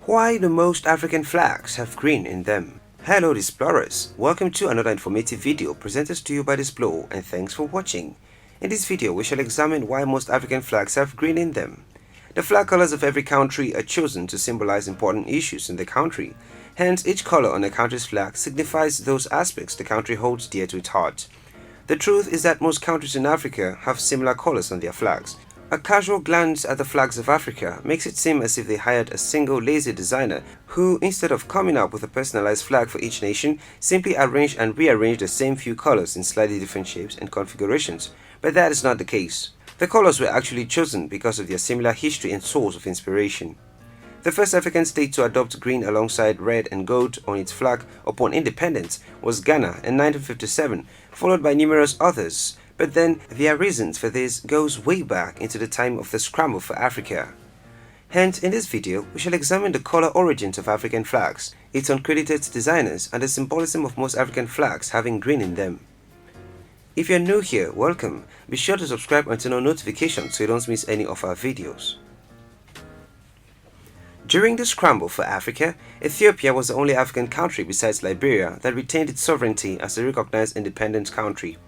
Why do most African flags have green in them? Hello Displorers, welcome to another informative video presented to you by Displore, and thanks for watching. In this video we shall examine why most African flags have green in them. The flag colors of every country are chosen to symbolize important issues in the country. Hence, each color on a country's flag signifies those aspects the country holds dear to its heart. The truth is that most countries in Africa have similar colors on their flags. A casual glance at the flags of Africa makes it seem as if they hired a single lazy designer who, instead of coming up with a personalized flag for each nation, simply arranged and rearranged the same few colors in slightly different shapes and configurations. But that is not the case. The colors were actually chosen because of their similar history and source of inspiration. The first African state to adopt green alongside red and gold on its flag upon independence was Ghana in 1957, followed by numerous others. But then, their reasons for this goes way back into the time of the scramble for Africa. Hence, in this video, we shall examine the color origins of African flags, its uncredited designers, and the symbolism of most African flags having green in them. If you're new here, welcome. Be sure to subscribe and turn on notifications so you don't miss any of our videos. During the scramble for Africa, Ethiopia was the only African country besides Liberia that retained its sovereignty as a recognized independent country.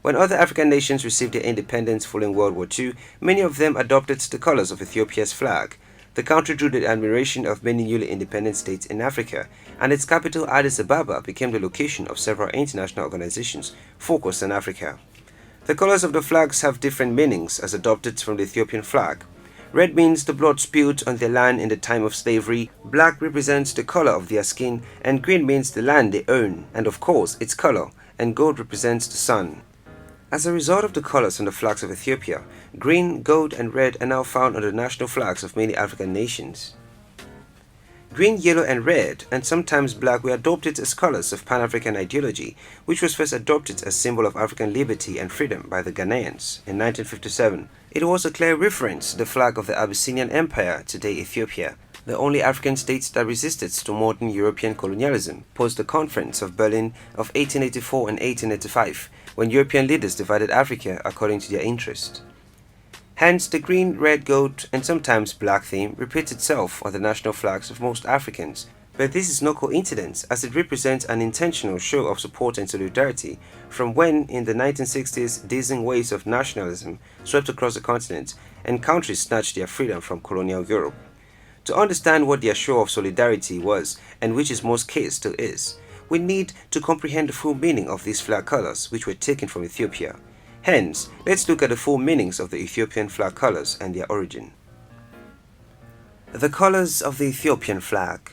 When other African nations received their independence following World War II, many of them adopted the colors of Ethiopia's flag. The country drew the admiration of many newly independent states in Africa, and its capital Addis Ababa became the location of several international organizations focused on Africa. The colors of the flags have different meanings as adopted from the Ethiopian flag. Red means the blood spilled on their land in the time of slavery, black represents the color of their skin, and green means the land they own, and of course its color, and gold represents the sun. As a result of the colors on the flags of Ethiopia, green, gold, and red are now found on the national flags of many African nations. Green, yellow, and red, and sometimes black, were adopted as colors of Pan-African ideology, which was first adopted as symbol of African liberty and freedom by the Ghanaians in 1957. It was a clear reference to the flag of the Abyssinian Empire, today Ethiopia, the only African state that resisted to modern European colonialism post the Conference of Berlin of 1884 and 1885, when European leaders divided Africa according to their interest. Hence, the green, red, gold, and sometimes black theme repeats itself on the national flags of most Africans. But this is no coincidence, as it represents an intentional show of support and solidarity from when, in the 1960s, dizzying waves of nationalism swept across the continent and countries snatched their freedom from colonial Europe. To understand what their show of solidarity was, and which is most case still is, we need to comprehend the full meaning of these flag colors which were taken from Ethiopia. Hence, let's look at the full meanings of the Ethiopian flag colors and their origin. The colors of the Ethiopian flag.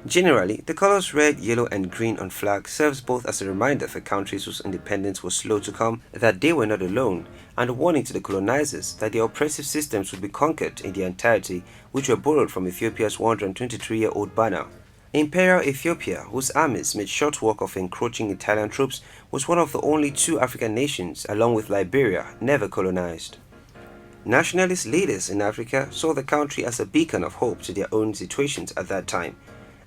Generally, the colors red, yellow, and green on flag serves both as a reminder for countries whose independence was slow to come that they were not alone, and a warning to the colonizers that their oppressive systems would be conquered in their entirety, which were borrowed from Ethiopia's 123-year-old banner. Imperial Ethiopia, whose armies made short work of encroaching Italian troops, was one of the only two African nations, along with Liberia, never colonized. Nationalist leaders in Africa saw the country as a beacon of hope to their own situations at that time.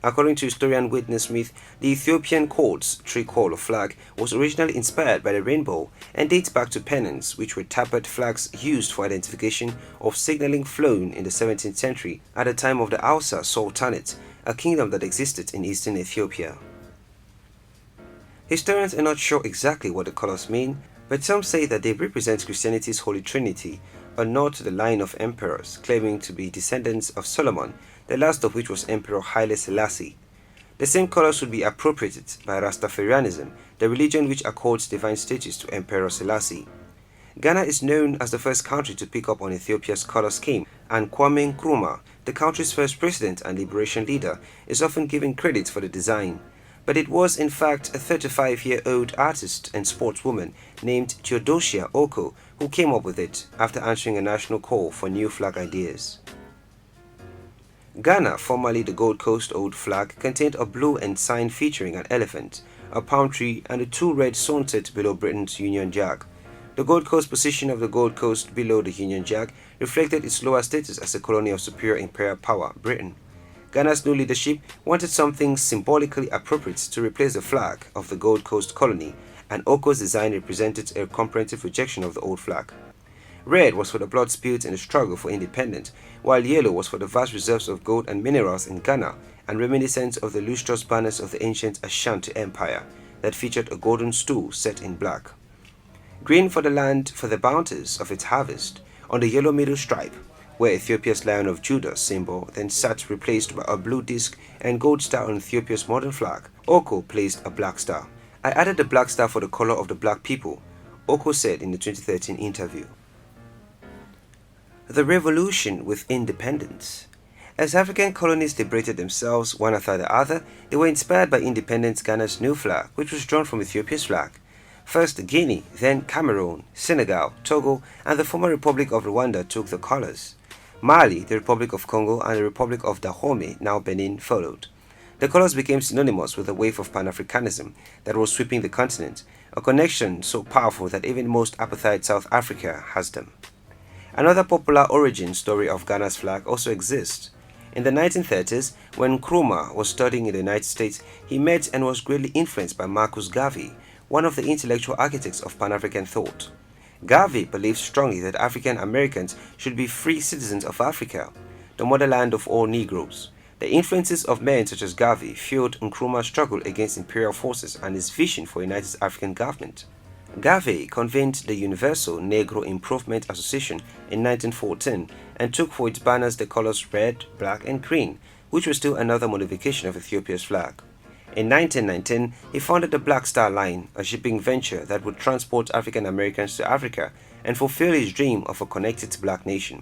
According to historian Whitney Smith, the Ethiopian court's tricolor flag was originally inspired by the rainbow and dates back to pennants, which were tapered flags used for identification of signaling flown in the 17th century at the time of the Hausa Sultanate, a kingdom that existed in eastern Ethiopia. Historians are not sure exactly what the colors mean, but some say that they represent Christianity's Holy Trinity, or not the line of emperors, claiming to be descendants of Solomon, the last of which was Emperor Haile Selassie. The same colors would be appropriated by Rastafarianism, the religion which accords divine status to Emperor Selassie. Ghana is known as the first country to pick up on Ethiopia's color scheme, and Kwame Nkrumah, the country's first president and liberation leader, is often given credit for the design. But it was in fact a 35-year-old artist and sportswoman named Theodosia Oko who came up with it after answering a national call for new flag ideas. Ghana, formerly the Gold Coast old flag, contained a blue ensign featuring an elephant, a palm tree, and the two red sunset below Britain's Union Jack. The Gold Coast position of the Gold Coast below the Union Jack reflected its lower status as a colony of superior imperial power, Britain. Ghana's new leadership wanted something symbolically appropriate to replace the flag of the Gold Coast colony, and Oko's design represented a comprehensive rejection of the old flag. Red was for the blood spilled in the struggle for independence, while yellow was for the vast reserves of gold and minerals in Ghana and reminiscent of the lustrous banners of the ancient Ashanti Empire that featured a golden stool set in black. Green for the land for the bounties of its harvest, on the yellow middle stripe, where Ethiopia's Lion of Judah symbol then sat replaced by a blue disc and gold star on Ethiopia's modern flag, Oko placed a black star. "I added the black star for the color of the black people," Oko said in the 2013 interview. The revolution with independence. As African colonies liberated themselves one after the other, they were inspired by independent Ghana's new flag, which was drawn from Ethiopia's flag. First Guinea, then Cameroon, Senegal, Togo, and the former Republic of Rwanda took the colors. Mali, the Republic of Congo, and the Republic of Dahomey, now Benin, followed. The colors became synonymous with the wave of Pan-Africanism that was sweeping the continent, a connection so powerful that even most apartheid South Africa has them. Another popular origin story of Ghana's flag also exists. In the 1930s, when Nkrumah was studying in the United States, he met and was greatly influenced by Marcus Garvey, one of the intellectual architects of Pan-African thought. Garvey believed strongly that African Americans should be free citizens of Africa, the motherland of all Negroes. The influences of men such as Garvey fueled Nkrumah's struggle against imperial forces and his vision for a united African government. Garvey convened the Universal Negro Improvement Association in 1914 and took for its banners the colors red, black, and green, which was still another modification of Ethiopia's flag. In 1919, he founded the Black Star Line, a shipping venture that would transport African Americans to Africa and fulfill his dream of a connected black nation.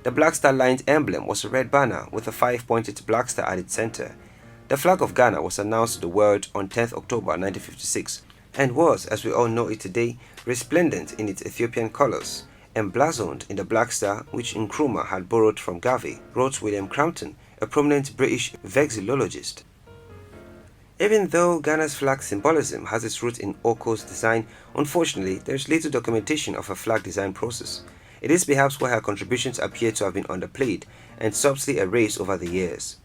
The Black Star Line's emblem was a red banner with a 5-pointed black star at its center. The flag of Ghana was announced to the world on 10th October 1956 and was, as we all know it today, resplendent in its Ethiopian colors, emblazoned in the black star which Nkrumah had borrowed from Garvey, wrote William Crampton, a prominent British vexillologist. Even though Ghana's flag symbolism has its roots in Oko's design, unfortunately there is little documentation of her flag design process. It is perhaps why her contributions appear to have been underplayed and subtly erased over the years.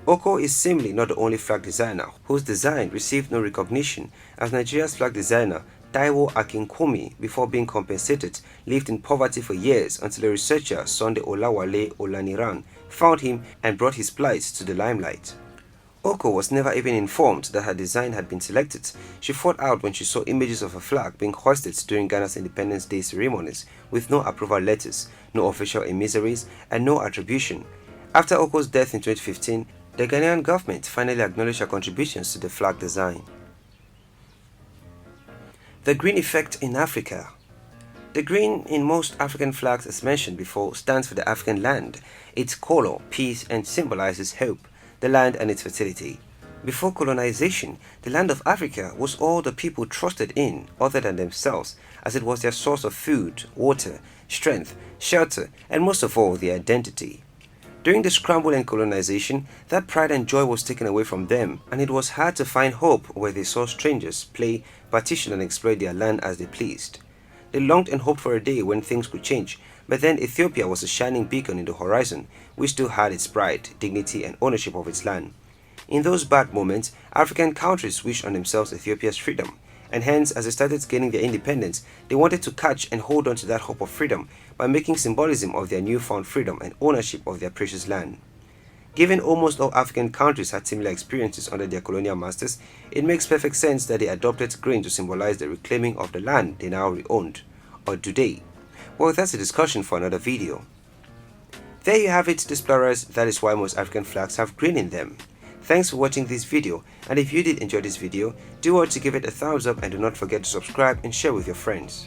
Oko is seemingly not the only flag designer whose design received no recognition, as Nigeria's flag designer Taiwo Akinkunmi, before being compensated, lived in poverty for years until a researcher, Sunday Olawale Olaniran, found him and brought his plight to the limelight. Oko was never even informed that her design had been selected. She fought out when she saw images of her flag being hoisted during Ghana's Independence Day ceremonies with no approval letters, no official emissaries, and no attribution. After Oko's death in 2015, the Ghanaian government finally acknowledged her contributions to the flag design. The green effect in Africa. The green in most African flags, as mentioned before, stands for the African land. Its color, peace, and symbolizes hope, the land and its fertility. Before colonization, the land of Africa was all the people trusted in other than themselves, as it was their source of food, water, strength, shelter, and most of all, their identity. During the scramble and colonization, that pride and joy was taken away from them, and it was hard to find hope where they saw strangers play, partition, and exploit their land as they pleased. They longed and hoped for a day when things could change, but then Ethiopia was a shining beacon in the horizon, which still had its pride, dignity, and ownership of its land. In those bad moments, African countries wished on themselves Ethiopia's freedom, and hence, as they started gaining their independence, they wanted to catch and hold on to that hope of freedom by making symbolism of their newfound freedom and ownership of their precious land. Given almost all African countries had similar experiences under their colonial masters, it makes perfect sense that they adopted green to symbolize the reclaiming of the land they now re-owned. Or do they? Well, that's a discussion for another video. There you have it, Displorers. That is why most African flags have green in them. Thanks for watching this video, and if you did enjoy this video, do want to give it a thumbs up and do not forget to subscribe and share with your friends.